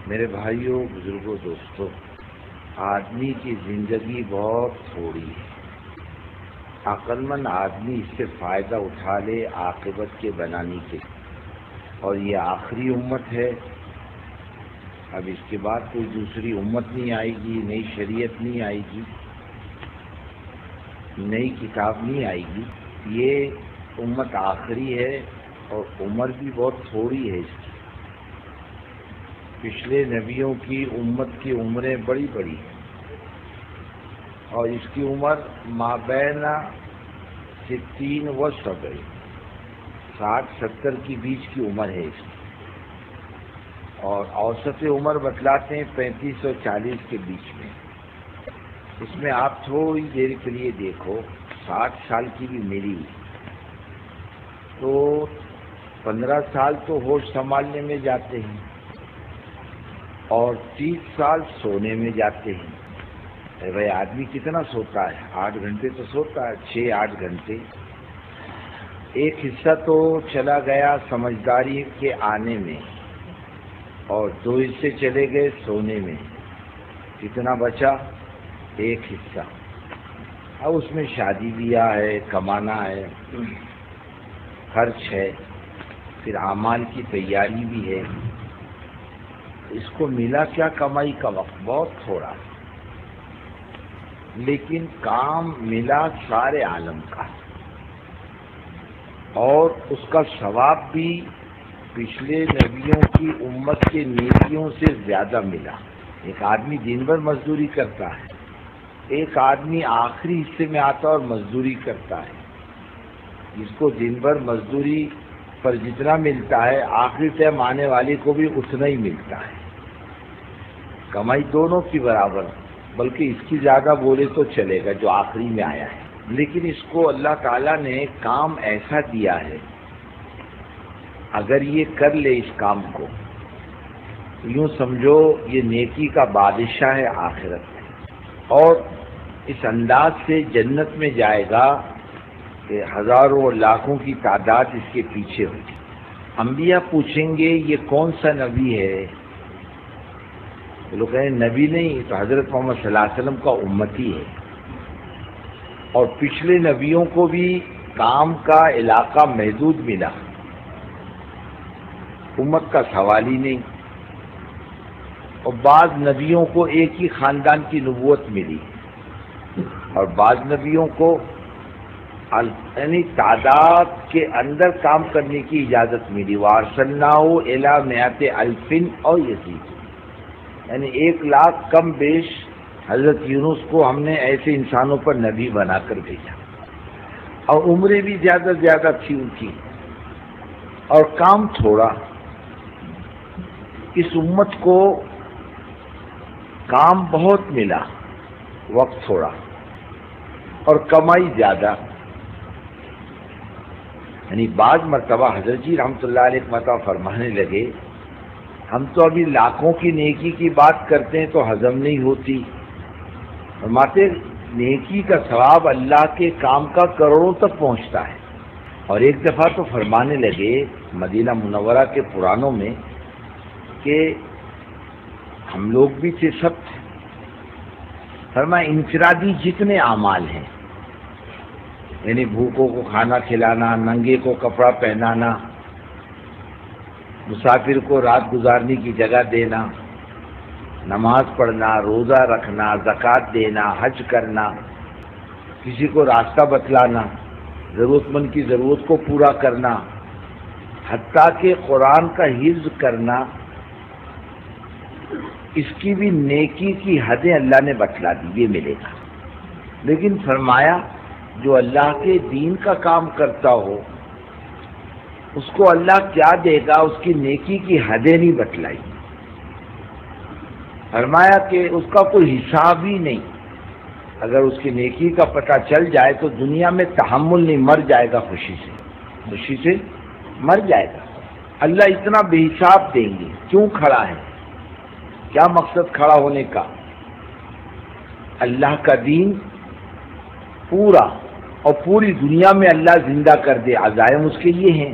میرے بھائیوں، بزرگوں، دوستوں، آدمی کی زندگی بہت تھوڑی ہے۔ عقل مند آدمی اس سے فائدہ اٹھا لے عاقبت کے بنانے کے، اور یہ آخری امت ہے۔ اب اس کے بعد کوئی دوسری امت نہیں آئے گی، نئی شریعت نہیں آئے گی، نئی کتاب نہیں آئے گی۔ یہ امت آخری ہے اور عمر بھی بہت تھوڑی ہے اس کی۔ پچھلے نبیوں کی امت کی عمریں بڑی بڑی ہیں، اور اس کی عمر مابین 60 و 70، 60-70 کے بیچ کی عمر ہے اس کی، اور اوسط عمر بتلاتے ہیں 35 اور 40 کے بیچ میں۔ اس میں آپ تھوڑی دیر کے لیے دیکھو، 60 سال کی بھی میری تو 15 سال تو ہوش سنبھالنے میں جاتے ہیں، اور 30 سال سونے میں جاتے ہیں۔ بھائی آدمی کتنا سوتا ہے؟ 8 گھنٹے تو سوتا ہے، 6-8 گھنٹے۔ ایک حصہ تو چلا گیا سمجھداری کے آنے میں، اور 2 حصے چلے گئے سونے میں۔ کتنا بچا؟ 1 حصہ۔ اب اس میں شادی بیاہ ہے، کمانا ہے، خرچ ہے، پھر اعمال کی تیاری بھی ہے۔ اس کو ملا کیا؟ کمائی کا وقت بہت تھوڑا، لیکن کام ملا سارے عالم کا، اور اس کا ثواب بھی پچھلے نبیوں کی امت کے نیکیوں سے زیادہ ملا۔ ایک آدمی دن بھر مزدوری کرتا ہے، ایک آدمی آخری حصے میں آتا اور مزدوری کرتا ہے۔ جس کو دن بھر مزدوری پر جتنا ملتا ہے، آخری ٹائم آنے والے کو بھی اتنا ہی ملتا ہے۔ کمائی دونوں کی برابر، بلکہ اس کی زیادہ بولے تو چلے گا جو آخری میں آیا ہے۔ لیکن اس کو اللہ تعالیٰ نے کام ایسا دیا ہے، اگر یہ کر لے اس کام کو، یوں سمجھو یہ نیکی کا بادشاہ ہے آخرت میں، اور اس انداز سے جنت میں جائے گا کہ ہزاروں اور لاکھوں کی تعداد اس کے پیچھے ہوگی۔ انبیاء پوچھیں گے یہ کون سا نبی ہے؟ لوگ کہیں نبی نہیں تو حضرت محمد صلی اللہ علیہ وسلم کا امتی ہے۔ اور پچھلے نبیوں کو بھی کام کا علاقہ محدود ملا، امت کا سوال ہی نہیں۔ اور بعض نبیوں کو ایک ہی خاندان کی نبوت ملی، اور بعض نبیوں کو یعنی تعداد کے اندر کام کرنے کی اجازت ملی۔ وَأَرْسَلْنَاهُ إِلَىٰ مِائَةِ أَلْفٍ أَوْ يَزِيدُ، یعنی 1 لاکھ کم بیش حضرت یونس کو ہم نے ایسے انسانوں پر نبی بنا کر بھیجا، اور عمریں بھی زیادہ زیادہ تھی ان کی، اور کام تھوڑا۔ اس امت کو کام بہت ملا، وقت تھوڑا، اور کمائی زیادہ۔ یعنی بعض مرتبہ حضرت جی رحمۃ اللہ علیہ ایک مرتبہ فرمانے لگے، ہم تو ابھی لاکھوں کی نیکی کی بات کرتے ہیں تو ہضم نہیں ہوتی۔ فرماتے نیکی کا ثواب اللہ کے کام کا کروڑوں تک پہنچتا ہے۔ اور ایک دفعہ تو فرمانے لگے مدینہ منورہ کے پرانوں میں کہ ہم لوگ بھی تھے، سب تھے۔ فرمایا انفرادی جتنے اعمال ہیں، یعنی بھوکوں کو کھانا کھلانا، ننگے کو کپڑا پہنانا، مسافر کو رات گزارنے کی جگہ دینا، نماز پڑھنا، روزہ رکھنا، زکوٰۃ دینا، حج کرنا، کسی کو راستہ بتلانا، ضرورت مند کی ضرورت کو پورا کرنا، حتیٰ کہ قرآن کا حفظ کرنا، اس کی بھی نیکی کی حدیں اللہ نے بتلا دی، یہ ملے گا۔ لیکن فرمایا جو اللہ کے دین کا کام کرتا ہو اس کو اللہ کیا دے گا، اس کی نیکی کی حدیں نہیں بتلائی۔ فرمایا کہ اس کا کوئی حساب ہی نہیں، اگر اس کی نیکی کا پتہ چل جائے تو دنیا میں تحمل نہیں، مر جائے گا خوشی سے مر جائے گا۔ اللہ اتنا بے حساب دیں گے، کیوں کھڑا ہے؟ کیا مقصد کھڑا ہونے کا؟ اللہ کا دین پورا، اور پوری دنیا میں اللہ زندہ کر دے، عزائم اس کے یہ ہیں۔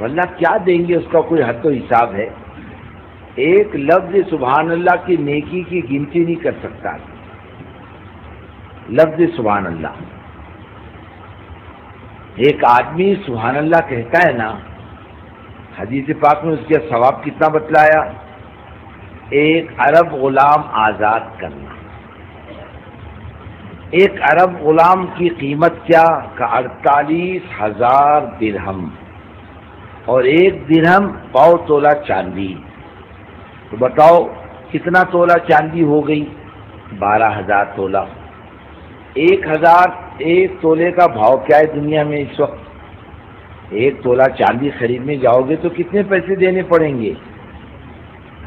اللہ کیا دیں گے، اس کا کوئی حد و حساب ہے؟ ایک لفظ سبحان اللہ کی نیکی کی گنتی نہیں کر سکتا. لفظ سبحان اللہ، ایک آدمی سبحان اللہ کہتا ہے نا، حدیث پاک میں اس کا ثواب کتنا بتلایا؟ 1 ارب غلام آزاد کرنا. 1 ارب غلام کی قیمت کیا؟ کہ 48,000 درہم، اور 1 درہم پاؤ تولہ چاندی. تو بتاؤ کتنا تولہ چاندی ہو گئی؟ 12,000 تولہ. 1 تولے کا بھاؤ کیا ہے دنیا میں اس وقت؟ 1 تولہ چاندی خریدنے جاؤ گے تو کتنے پیسے دینے پڑیں گے؟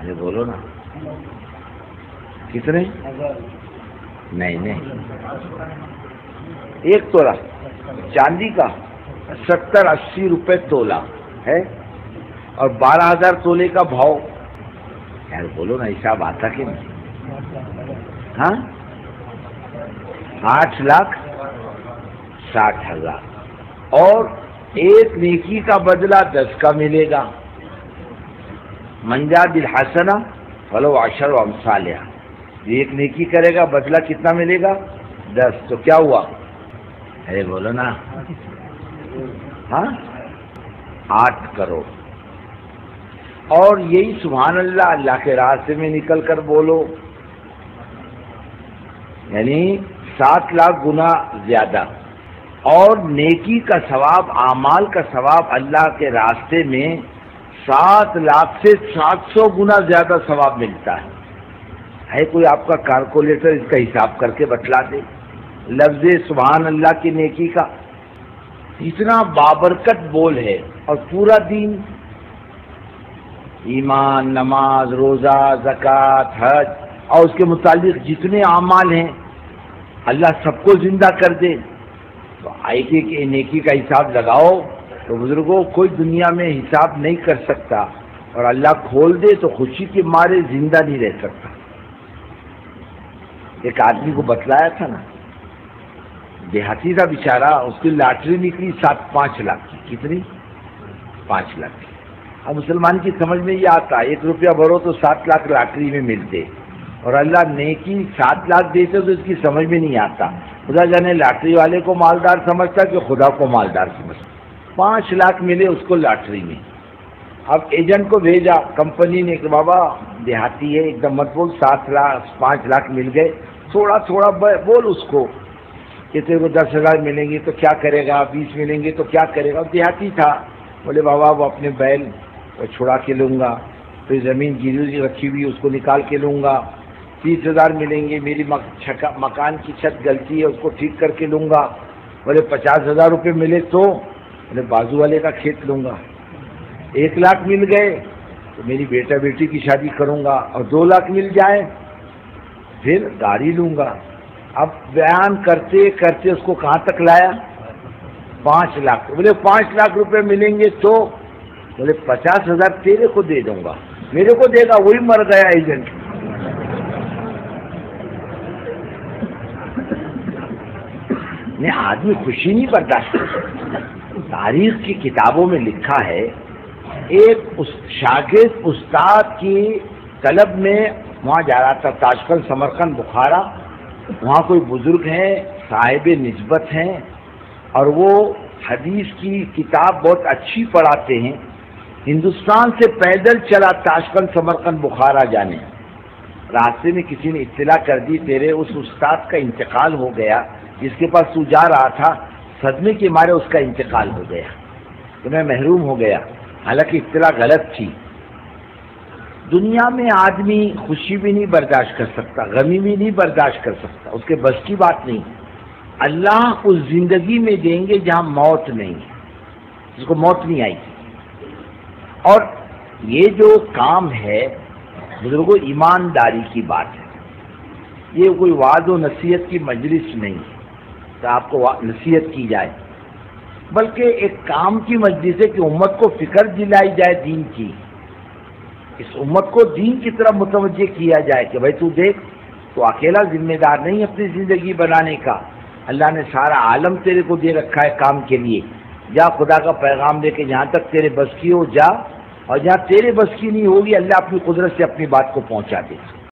ارے بولو نا، کتنے؟ نہیں، 1 تولہ چاندی کا 70-80 روپے تولہ ہے، اور 12,000 تولے کا بھاؤ. یار بولو نا، حساب آتا کہ نہیں؟ ہاں، 8,60,000. اور 1 نیکی کا بدلہ 10 کا ملے گا. من جاء بالحسنہ فلہ عشر امثالہا. 1 نیکی کرے گا بدلہ کتنا ملے گا؟ 10. تو کیا ہوا؟ ارے بولو نا. ہاں، 8 کروڑ. اور یہی سبحان اللہ اللہ کے راستے میں نکل کر بولو، یعنی 7 لاکھ گنا زیادہ. اور نیکی کا ثواب، اعمال کا ثواب اللہ کے راستے میں 7 لاکھ سے 700 گنا زیادہ ثواب ملتا ہے. کوئی آپ کا کیلکولیٹر اس کا حساب کر کے بتلا دے لفظ سبحان اللہ کی نیکی کا؟ اتنا بابرکت بول ہے. اور پورا دین، ایمان، نماز، روزہ، زکوٰۃ، حج اور اس کے متعلق جتنے اعمال ہیں اللہ سب کو زندہ کر دے. تو ایک نیکی کا حساب لگاؤ تو بزرگوں کوئی دنیا میں حساب نہیں کر سکتا، اور اللہ کھول دے تو خوشی کے مارے زندہ نہیں رہ سکتا. ایک آدمی کو بتلایا تھا نا، دیہاتی تھا بیچارہ، اس کی لاٹری نکلی 5 لاکھ کی. کتنی؟ 5 لاکھ کی. اب مسلمان کی سمجھ میں یہ آتا 1 روپیہ بھرو تو 7 لاکھ لاٹری میں ملتے، اور اللہ نیکی 7 لاکھ دیتے تو اس کی سمجھ میں نہیں آتا. خدا جانے لاٹری والے کو مالدار سمجھتا کہ خدا کو مالدار سمجھتا. 5 لاکھ ملے اس کو لاٹری میں. اب ایجنٹ کو بھیجا کمپنی نے کہ بابا دیہاتی ہے ایک دم مت بول، 5 لاکھ مل گئے، تھوڑا تھوڑا بول اس کو کہ تیرے کو 10,000 ملیں گے تو کیا کرے گا، 20 ملیں گے تو کیا کرے گا. دیہاتی تھا، بولے بابا وہ اپنے بیل چھڑا کے لوں گا، پھر زمین گیروی رکھی ہوئی اس کو نکال کے لوں گا. 30,000 ملیں گے، میری مکان کی چھت غلطی ہے اس کو ٹھیک کر کے لوں گا. بولے 50,000 روپے ملے تو بولے بازو والے کا کھیت لوں گا. 1 لاکھ مل گئے تو میری بیٹا بیٹی کی شادی کروں گا، اور 2 لاکھ مل جائے پھر گاڑی لوں گا. اب بیان کرتے کرتے اس کو کہاں تک لایا؟ 5 لاکھ. بولے 5 لاکھ روپے ملیں گے تو بولے 50,000 تیرے کو دے دوں گا. میرے کو دے گا، وہی مر گیا ایجنٹ. نے آدمی خوشی نہیں برداشت کرتا. تاریخ کی کتابوں میں لکھا ہے ایک شاگرد استاد کی طلب میں وہاں جا رہا تھا، تاشقند، سمرقند، بخارا. وہاں کوئی بزرگ ہیں صاحب نسبت ہیں، اور وہ حدیث کی کتاب بہت اچھی پڑھاتے ہیں. ہندوستان سے پیدل چلا تاشقند، سمرقند، بخارا جانے. راستے میں کسی نے اطلاع کر دی تیرے اس استاد کا انتقال ہو گیا جس کے پاس تو جا رہا تھا، صدمے کے مارے اس کا انتقال ہو گیا، تو میں محروم ہو گیا. حالانکہ اطلاع غلط تھی. دنیا میں آدمی خوشی بھی نہیں برداشت کر سکتا، غمی بھی نہیں برداشت کر سکتا، اس کے بس کی بات نہیں. اللہ اس زندگی میں دیں گے جہاں موت نہیں ہے، جس کو موت نہیں آئی. اور یہ جو کام ہے بزرگوں ایمانداری کی بات ہے. یہ کوئی وعظ و نصیحت کی مجلس نہیں ہے تو آپ کو نصیحت کی جائے، بلکہ ایک کام کی مجلس ہے کہ امت کو فکر دلائی جائے دین کی. اس امت کو دین کی طرف متوجہ کیا جائے کہ بھائی تو دیکھ، تو اکیلا ذمہ دار نہیں اپنی زندگی بنانے کا. اللہ نے سارا عالم تیرے کو دے رکھا ہے کام کے لیے. جا خدا کا پیغام دے کے جہاں تک تیرے بس کی ہو جا، اور جہاں تیرے بس کی نہیں ہوگی اللہ اپنی قدرت سے اپنی بات کو پہنچا دے.